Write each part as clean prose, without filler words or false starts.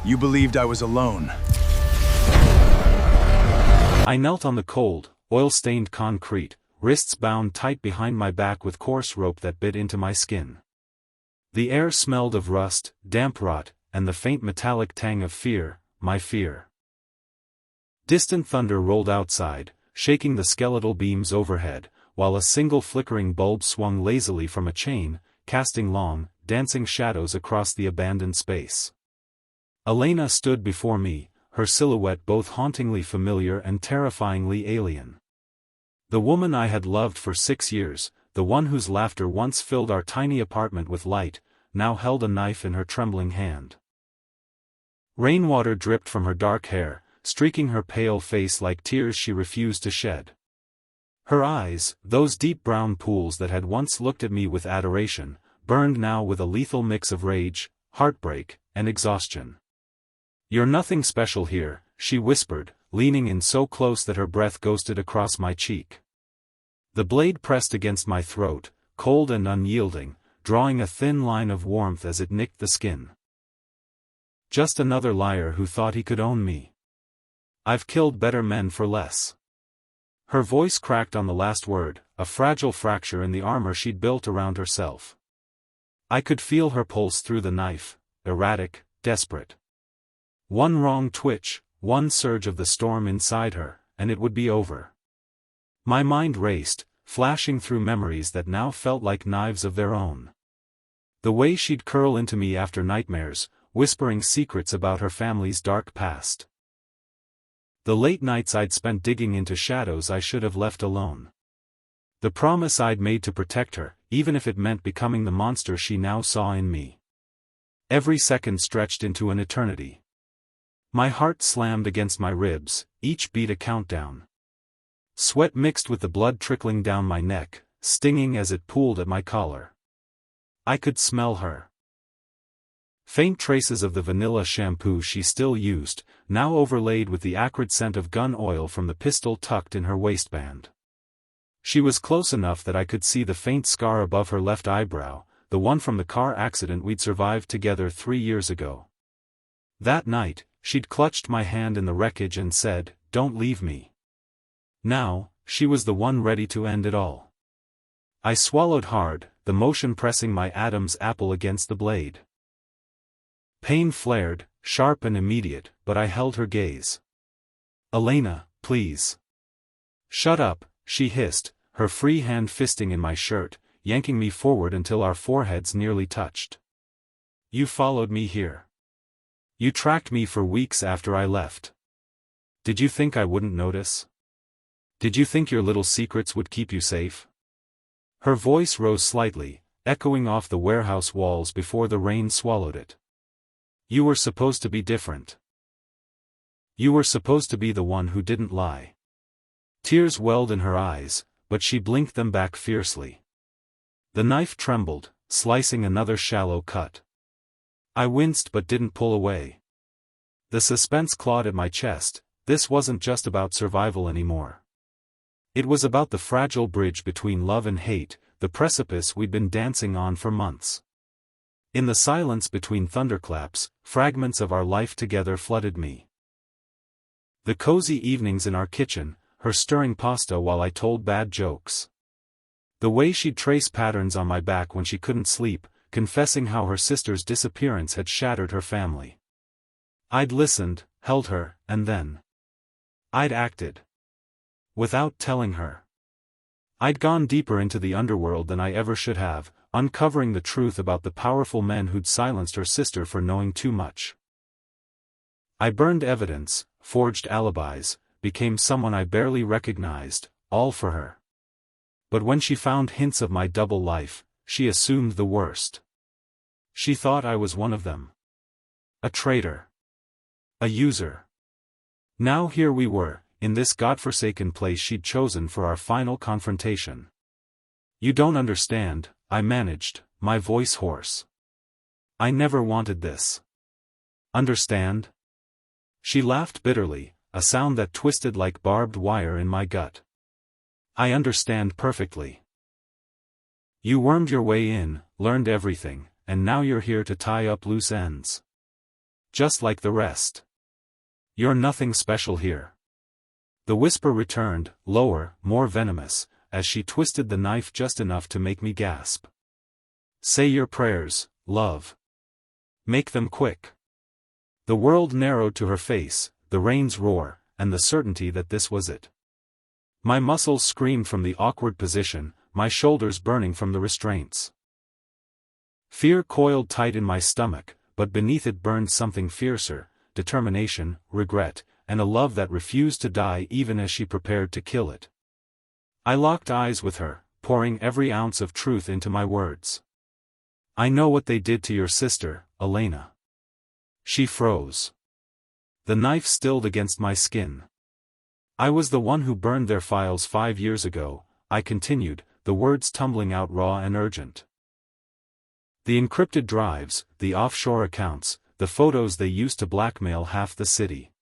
You believed I was alone. I knelt on the cold, oil-stained concrete, wrists bound tight behind my back with coarse rope that bit into my skin. The air smelled of rust, damp rot, and the faint metallic tang of fear, my fear. Distant thunder rolled outside, shaking the skeletal beams overhead, while a single flickering bulb swung lazily from a chain, casting long, dancing shadows across the abandoned space. Elena stood before me, her silhouette both hauntingly familiar and terrifyingly alien. The woman I had loved for 6 years, the one whose laughter once filled our tiny apartment with light, now held a knife in her trembling hand. Rainwater dripped from her dark hair, streaking her pale face like tears she refused to shed. Her eyes, those deep brown pools that had once looked at me with adoration, burned now with a lethal mix of rage, heartbreak, and exhaustion. "You're nothing special here," she whispered, leaning in so close that her breath ghosted across my cheek. The blade pressed against my throat, cold and unyielding, drawing a thin line of warmth as it nicked the skin. "Just another liar who thought he could own me. I've killed better men for less." Her voice cracked on the last word, a fragile fracture in the armor she'd built around herself. I could feel her pulse through the knife, erratic, desperate. One wrong twitch, one surge of the storm inside her, and it would be over. My mind raced, flashing through memories that now felt like knives of their own. The way she'd curl into me after nightmares, whispering secrets about her family's dark past. The late nights I'd spent digging into shadows I should have left alone. The promise I'd made to protect her, even if it meant becoming the monster she now saw in me. Every second stretched into an eternity. My heart slammed against my ribs, each beat a countdown. Sweat mixed with the blood trickling down my neck, stinging as it pooled at my collar. I could smell her. Faint traces of the vanilla shampoo she still used, now overlaid with the acrid scent of gun oil from the pistol tucked in her waistband. She was close enough that I could see the faint scar above her left eyebrow, the one from the car accident we'd survived together 3 years ago. That night, she'd clutched my hand in the wreckage and said, "Don't leave me." Now, she was the one ready to end it all. I swallowed hard, the motion pressing my Adam's apple against the blade. Pain flared, sharp and immediate, but I held her gaze. "Elena, please." "Shut up," she hissed, her free hand fisting in my shirt, yanking me forward until our foreheads nearly touched. "You followed me here. You tracked me for weeks after I left. Did you think I wouldn't notice? Did you think your little secrets would keep you safe?" Her voice rose slightly, echoing off the warehouse walls before the rain swallowed it. "You were supposed to be different. You were supposed to be the one who didn't lie." Tears welled in her eyes, but she blinked them back fiercely. The knife trembled, slicing another shallow cut. I winced but didn't pull away. The suspense clawed at my chest. This wasn't just about survival anymore. It was about the fragile bridge between love and hate, the precipice we'd been dancing on for months. In the silence between thunderclaps, fragments of our life together flooded me. The cozy evenings in our kitchen, her stirring pasta while I told bad jokes. The way she'd trace patterns on my back when she couldn't sleep, confessing how her sister's disappearance had shattered her family. I'd listened, held her, and then I'd acted. Without telling her. I'd gone deeper into the underworld than I ever should have, uncovering the truth about the powerful men who'd silenced her sister for knowing too much. I burned evidence, forged alibis, became someone I barely recognized, all for her. But when she found hints of my double life, she assumed the worst. She thought I was one of them. A traitor. A user. Now here we were, in this godforsaken place she'd chosen for our final confrontation. "You don't understand," I managed, my voice hoarse. "I never wanted this." "Understand?" She laughed bitterly, a sound that twisted like barbed wire in my gut. "I understand perfectly. You wormed your way in, learned everything, and now you're here to tie up loose ends. just like the rest. You're nothing special here. The whisper returned, lower, more venomous, as she twisted the knife just enough to make me gasp. Say your prayers, love. Make them quick. The world narrowed to her face, the rain's roar, and the certainty that this was it. My muscles screamed from the awkward position, my shoulders burning from the restraints. Fear coiled tight in my stomach, but beneath it burned something fiercer, determination, regret, and a love that refused to die even as she prepared to kill it. I locked eyes with her, pouring every ounce of truth into my words. I know what they did to your sister, Elena. She froze. The knife stilled against my skin. I was the one who burned their files 5 years ago, I continued, the words tumbling out raw and urgent. The encrypted drives, the offshore accounts, the photos they used to blackmail half the city.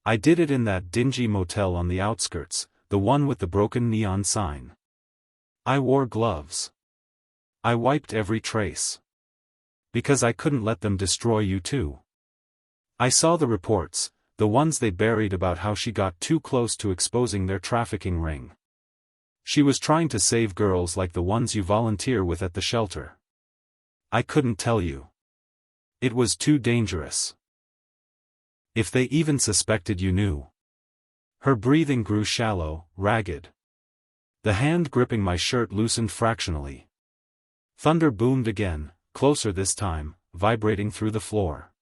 I did it in that dingy motel on the outskirts, the one with the broken neon sign. I wore gloves. I wiped every trace. Because I couldn't let them destroy you too. I saw the reports, the ones they buried about how she got too close to exposing their trafficking ring. She was trying to save girls like the ones you volunteer with at the shelter. I couldn't tell you. It was too dangerous. If they even suspected you knew. Her breathing grew shallow, ragged. The hand gripping my shirt loosened fractionally. Thunder boomed again, closer this time, vibrating through the floor.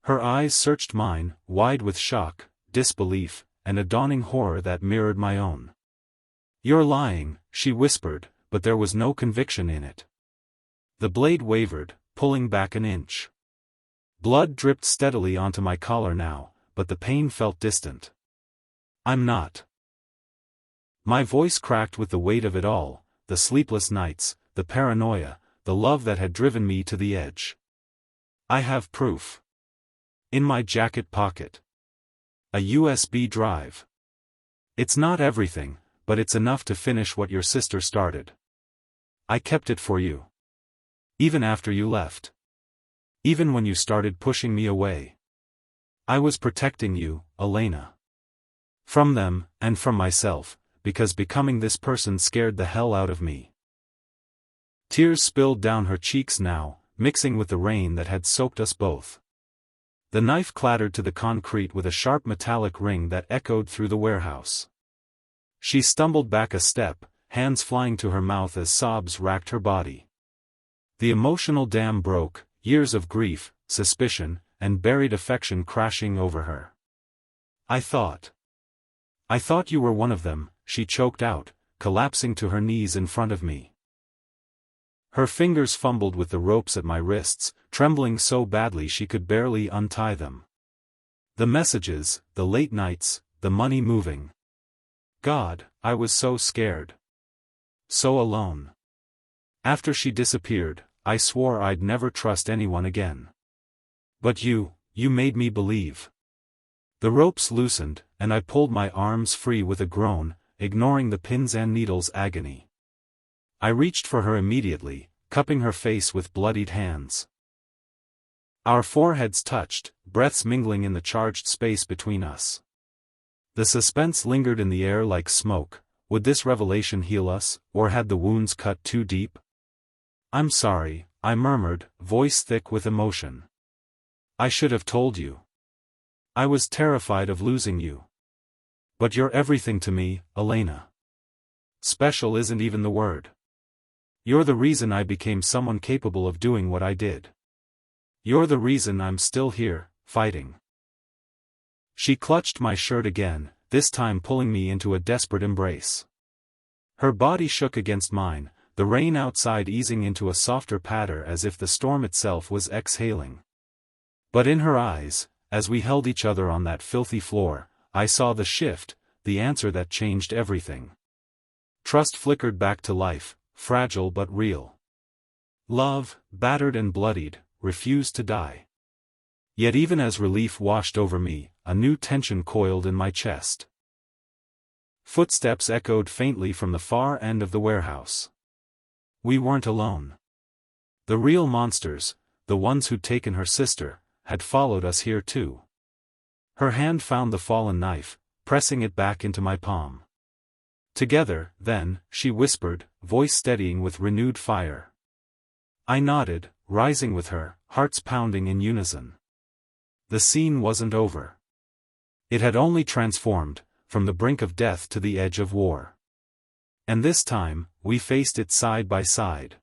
Her eyes searched mine, wide with shock, disbelief, and a dawning horror that mirrored my own. You're lying, she whispered, but there was no conviction in it. The blade wavered, pulling back an inch. Blood dripped steadily onto my collar now, but the pain felt distant. I'm not. My voice cracked with the weight of it all, the sleepless nights, the paranoia, the love that had driven me to the edge. I have proof. In my jacket pocket. A USB drive. It's not everything, but it's enough to finish what your sister started. I kept it for you. Even after you left. Even when you started pushing me away. I was protecting you, Elena. From them, and from myself, because becoming this person scared the hell out of me. Tears spilled down her cheeks now, mixing with the rain that had soaked us both. The knife clattered to the concrete with a sharp metallic ring that echoed through the warehouse. She stumbled back a step, hands flying to her mouth as sobs racked her body. The emotional dam broke, years of grief, suspicion, and buried affection crashing over her. I thought you were one of them, she choked out, collapsing to her knees in front of me. Her fingers fumbled with the ropes at my wrists, trembling so badly she could barely untie them. The messages, the late nights, the money moving. God, I was so scared. So alone. After she disappeared, I swore I'd never trust anyone again. But you made me believe. The ropes loosened, and I pulled my arms free with a groan, ignoring the pins and needles' agony. I reached for her immediately, cupping her face with bloodied hands. Our foreheads touched, breaths mingling in the charged space between us. The suspense lingered in the air like smoke. Would this revelation heal us, or had the wounds cut too deep? I'm sorry, I murmured, voice thick with emotion. I should have told you. I was terrified of losing you. But you're everything to me, Elena. Special isn't even the word. You're the reason I became someone capable of doing what I did. You're the reason I'm still here, fighting. She clutched my shirt again, this time pulling me into a desperate embrace. Her body shook against mine, the rain outside easing into a softer patter as if the storm itself was exhaling. But in her eyes, as we held each other on that filthy floor, I saw the shift, the answer that changed everything. Trust flickered back to life, fragile but real. Love, battered and bloodied, refused to die. Yet even as relief washed over me, a new tension coiled in my chest. Footsteps echoed faintly from the far end of the warehouse. We weren't alone. The real monsters, the ones who'd taken her sister, had followed us here too. Her hand found the fallen knife, pressing it back into my palm. Together, then, she whispered, voice steadying with renewed fire. I nodded, rising with her, hearts pounding in unison. The scene wasn't over. It had only transformed, from the brink of death to the edge of war. And this time, we faced it side by side.